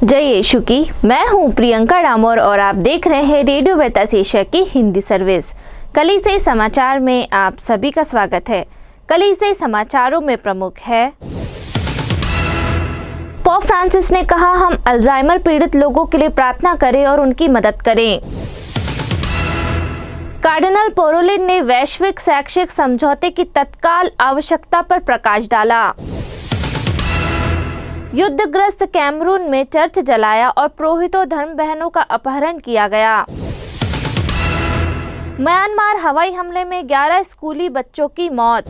जय यीशु की। मैं हूं प्रियंका डामोर और आप देख रहे हैं रेडियो वेरितास एशिया की हिंदी सर्विस। कलीसिया समाचार में आप सभी का स्वागत है। कलीसिया समाचारों में प्रमुख है, पोप फ्रांसिस ने कहा हम अल्जाइमर पीड़ित लोगों के लिए प्रार्थना करें और उनकी मदद करें। कार्डिनल पोरोलिन ने वैश्विक शैक्षिक समझौते की तत्काल आवश्यकता पर प्रकाश डाला। युद्धग्रस्त कैमरून में चर्च जलाया और पुरोहितों धर्म बहनों का अपहरण किया गया। म्यांमार हवाई हमले में 11 स्कूली बच्चों की मौत।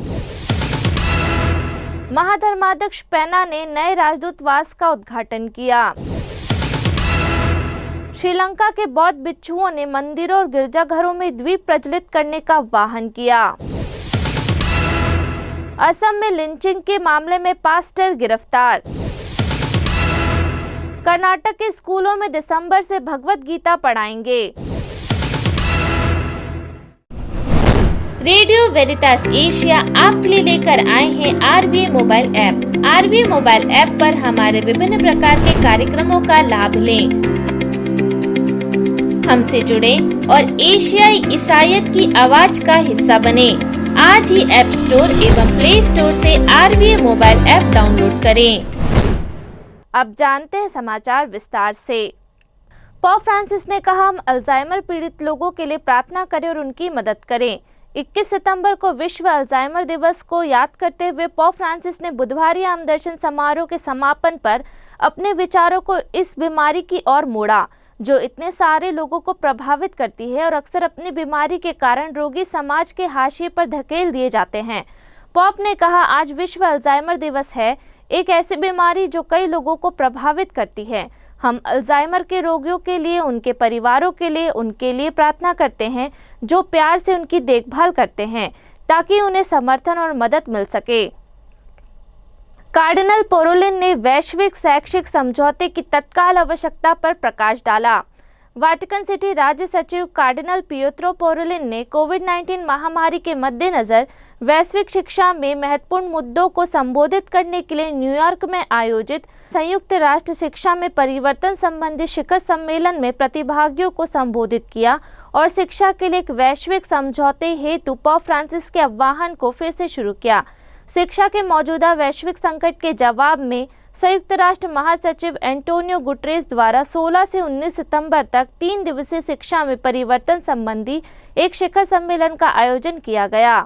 महाधर्माध्यक्ष पेना ने नए राजदूतावास का उद्घाटन किया। श्रीलंका के बौद्ध भिक्षुओं ने मंदिरों और गिरजाघरों में द्वीप प्रज्वलित करने का आह्वान किया। असम में लिंचिंग के मामले में पास्टर गिरफ्तार। कर्नाटक के स्कूलों में दिसंबर से भगवत गीता पढ़ाएंगे। रेडियो वेरितास एशिया आपके लिए लेकर आए हैं आरवीए मोबाइल ऐप। आरवीए मोबाइल ऐप पर हमारे विभिन्न प्रकार के कार्यक्रमों का लाभ लें, हमसे जुड़े और एशियाई ईसाईयत की आवाज का हिस्सा बने। आज ही ऐप स्टोर एवं प्ले स्टोर से आरवीए मोबाइल ऐप डाउनलोड करें। अब जानते हैं समाचार विस्तार से। पोप फ्रांसिस ने कहा हम अल्जाइमर पीड़ित लोगों के लिए प्रार्थना करें और उनकी मदद करें। 21 सितंबर को विश्व अल्जाइमर दिवस को याद करते हुए पोप फ्रांसिस ने बुधवार आम दर्शन समारोह के समापन पर अपने विचारों को इस बीमारी की ओर मोड़ा जो इतने सारे लोगों को प्रभावित करती है और अक्सर अपनी बीमारी के कारण रोगी समाज के हाशिए पर धकेल दिए जाते हैं। पोप ने कहा आज विश्व अल्जाइमर दिवस है, एक ऐसी बीमारी जो कई लोगों को प्रभावित करती है। हम अल्जाइमर के रोगियों के लिए, उनके परिवारों के लिए, उनके लिए प्रार्थना करते हैं जो प्यार से उनकी देखभाल करते हैं ताकि उन्हें समर्थन और मदद मिल सके। कार्डिनल पोरोलिन ने वैश्विक शैक्षिक समझौते की तत्काल आवश्यकता पर प्रकाश डाला। वाटिकन सिटी राज्य सचिव कार्डिनल पिएट्रो पोरोलिन ने कोविड-19 महामारी के मद्देनजर वैश्विक शिक्षा में महत्वपूर्ण मुद्दों को संबोधित करने के लिए न्यूयॉर्क में आयोजित संयुक्त राष्ट्र शिक्षा में परिवर्तन संबंधी शिखर सम्मेलन में प्रतिभागियों को संबोधित किया और शिक्षा के लिए एक वैश्विक समझौते हेतु पोप फ्रांसिस के आह्वान को फिर से शुरू किया। शिक्षा के मौजूदा वैश्विक संकट के जवाब में संयुक्त राष्ट्र महासचिव एंटोनियो गुटेरेस द्वारा 16 से 19 सितंबर तक 3 दिवसीय शिक्षा में परिवर्तन संबंधी एक शिखर सम्मेलन का आयोजन किया गया।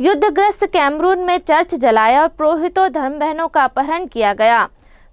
युद्धग्रस्त कैमरून में चर्च जलाया और पुरोहितों धर्म बहनों का अपहरण किया गया।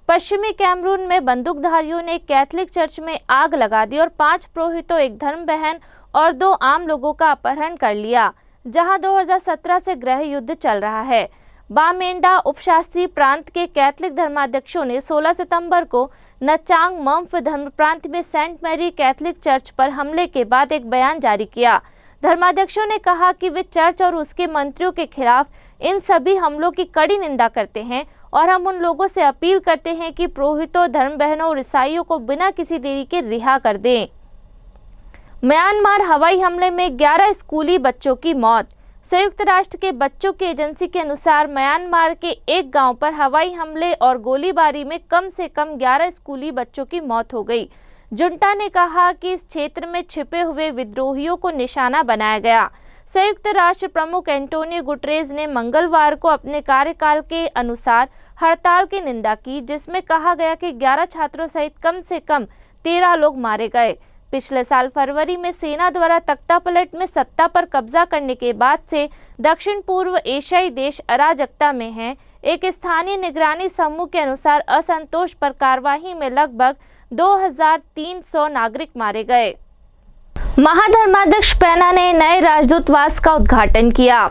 पश्चिमी कैमरून में बंदूकधारियों ने कैथोलिक चर्च में आग लगा दी और 5 पुरोहितों, एक धर्म बहन और 2 आम लोगों का अपहरण कर लिया, जहां 2017 से गृह युद्ध चल रहा है। बामेंडा उपशासी प्रांत के कैथोलिक धर्माध्यक्षों ने 16 सितंबर को नचांग मम्फ धर्म प्रांत में सेंट मैरी कैथोलिक चर्च पर हमले के बाद एक बयान जारी किया। धर्माध्यक्षों ने कहा कि वे चर्च और उसके मंत्रियों के खिलाफ इन सभी हमलों की कड़ी निंदा करते हैं और हम उन लोगों से अपील करते हैं कि पुरोहितों, धर्म बहनों और ईसाइयों को बिना किसी देरी के रिहा कर दें। म्यांमार हवाई हमले में 11 स्कूली बच्चों की मौत। संयुक्त राष्ट्र के बच्चों की एजेंसी के अनुसार म्यांमार के एक गांव पर हवाई हमले और गोलीबारी में कम से कम 11 स्कूली बच्चों की मौत हो गई। जुंटा ने कहा कि इस क्षेत्र में छिपे हुए विद्रोहियों को निशाना बनाया गया। संयुक्त राष्ट्र प्रमुख एंटोनियो गुटेरेस ने मंगलवार को अपने कार्यकाल के अनुसार हड़ताल की निंदा की, जिसमें कहा गया कि 11 छात्रों सहित कम से कम 13 लोग मारे गए। पिछले साल फरवरी में सेना द्वारा तख्तापलट में सत्ता पर कब्जा करने के बाद से दक्षिण पूर्व एशियाई देश अराजकता में हैं। एक स्थानीय निगरानी समूह के अनुसार असंतोष पर कार्रवाई में लगभग 2300 नागरिक मारे गए। महाधर्माध्यक्ष पेना ने नए राजदूतावास का उद्घाटन किया।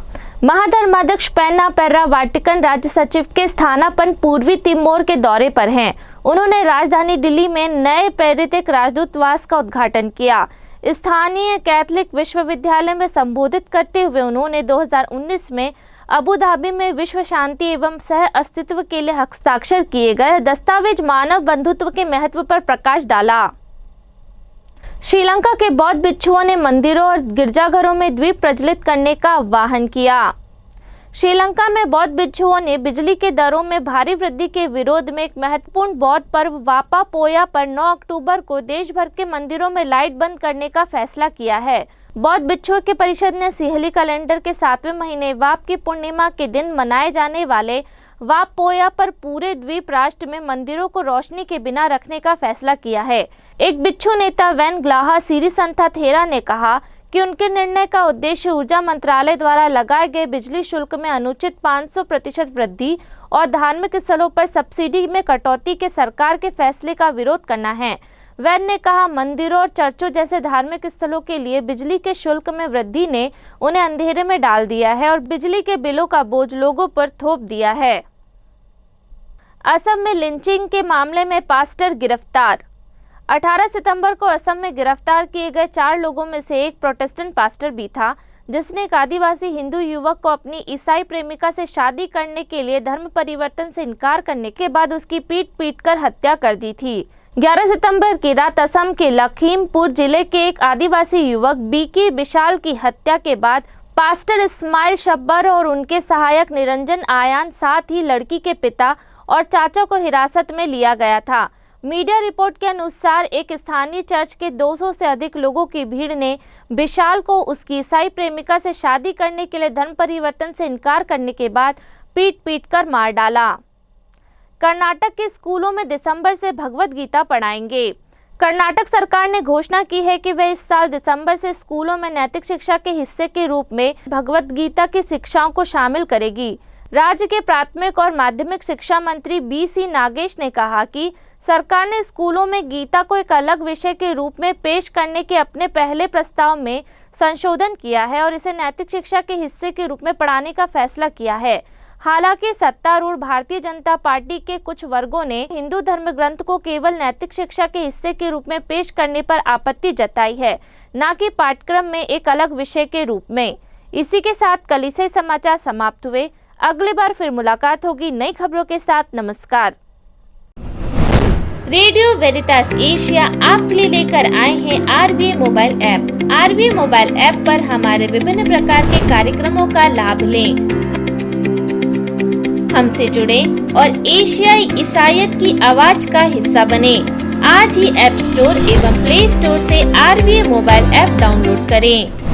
महाधर्माध्यक्ष पेना पेर्रा वाटिकन राज्य सचिव के स्थानापन्न पूर्वी तिमोर के दौरे पर हैं। उन्होंने राजधानी दिल्ली में नए प्रेरित राजदूतावास का उद्घाटन किया। स्थानीय कैथोलिक विश्वविद्यालय में संबोधित करते हुए उन्होंने 2019 में अबू धाबी में विश्व शांति एवं सह अस्तित्व के लिए हस्ताक्षर किए गए दस्तावेज मानव बंधुत्व के महत्व पर प्रकाश डाला। श्रीलंका के बौद्ध भिक्षुओं ने मंदिरों और गिरजाघरों में द्वीप प्रज्वलित करने का आह्वान किया। श्रीलंका में बौद्ध भिक्षुओं ने बिजली के दरों में भारी वृद्धि के विरोध में एक महत्वपूर्ण बौद्ध पर्व वापा पोया पर 9 अक्टूबर को देश भर के मंदिरों में लाइट बंद करने का फैसला किया है। बौद्ध भिक्षुओं के परिषद ने सिंहली कैलेंडर के 7वें महीने वाप की पूर्णिमा के दिन मनाए जाने वाले वाप पोया पर पूरे द्वीप राष्ट्र में मंदिरों को रोशनी के बिना रखने का फैसला किया है। एक भिक्षु नेता वैन ग्लाहा सिरिसंथा थेरा ने कहा कि उनके निर्णय का उद्देश्य ऊर्जा मंत्रालय द्वारा लगाए गए बिजली शुल्क में अनुचित 500% वृद्धि और धार्मिक स्थलों पर सब्सिडी में कटौती के सरकार के फैसले का विरोध करना है। वैन ने कहा, मंदिरों और चर्चों जैसे धार्मिक स्थलों के लिए बिजली के शुल्क में वृद्धि ने उन्हें अंधेरे में डाल दिया है और बिजली के बिलों का बोझ लोगों पर थोप दिया है। असम में लिंचिंग के मामले में पास्टर गिरफ्तार। 18 सितंबर को असम में गिरफ्तार किए गए 4 लोगों में से एक प्रोटेस्टेंट पास्टर भी था, जिसने एक आदिवासी हिंदू युवक को अपनी ईसाई प्रेमिका से शादी करने के लिए धर्म परिवर्तन से इनकार करने के बाद उसकी पीट कर हत्या कर दी थी। 11 सितंबर की रात असम के लखीमपुर जिले के एक आदिवासी युवक बीकी विशाल की हत्या के बाद पास्टर इस्माइल शब्बर और उनके सहायक निरंजन आयान, साथ ही लड़की के पिता और चाचा को हिरासत में लिया गया था। मीडिया रिपोर्ट के अनुसार एक स्थानीय चर्च के 200 से अधिक लोगों की भीड़ ने विशाल को उसकी ईसाई प्रेमिका से शादी करने के लिए धर्म परिवर्तन से इनकार करने के बाद पीट कर मार डाला। कर्नाटक के स्कूलों में दिसंबर से भगवत गीता पढ़ाएंगे। कर्नाटक सरकार ने घोषणा की है कि वह इस साल दिसंबर से स्कूलों में नैतिक शिक्षा के हिस्से के रूप में भगवत गीता की शिक्षाओं को शामिल करेगी। राज्य के प्राथमिक और माध्यमिक शिक्षा मंत्री BC नागेश ने कहा कि सरकार ने स्कूलों में गीता को एक अलग विषय के रूप में पेश करने के अपने पहले प्रस्ताव में संशोधन किया है और इसे नैतिक शिक्षा के हिस्से के रूप में पढ़ाने का फैसला किया है। हालांकि सत्तारूढ़ भारतीय जनता पार्टी के कुछ वर्गों ने हिंदू धर्म ग्रंथ को केवल नैतिक शिक्षा के हिस्से के रूप में पेश करने पर आपत्ति जताई है, न कि पाठ्यक्रम में एक अलग विषय के रूप में। इसी के साथ कलिसे समाचार समाप्त हुए। अगली बार फिर मुलाकात होगी नई खबरों के साथ। नमस्कार। रेडियो वेरितास एशिया आपके लिए लेकर आए हैं RVA mobile app. RVA mobile app पर हमारे विभिन्न प्रकार के कार्यक्रमों का लाभ लें, हमसे जुड़े और एशियाई ईसाईयत की आवाज का हिस्सा बने। आज ही ऐप स्टोर एवं प्ले स्टोर से RVA मोबाइल ऐप डाउनलोड करें।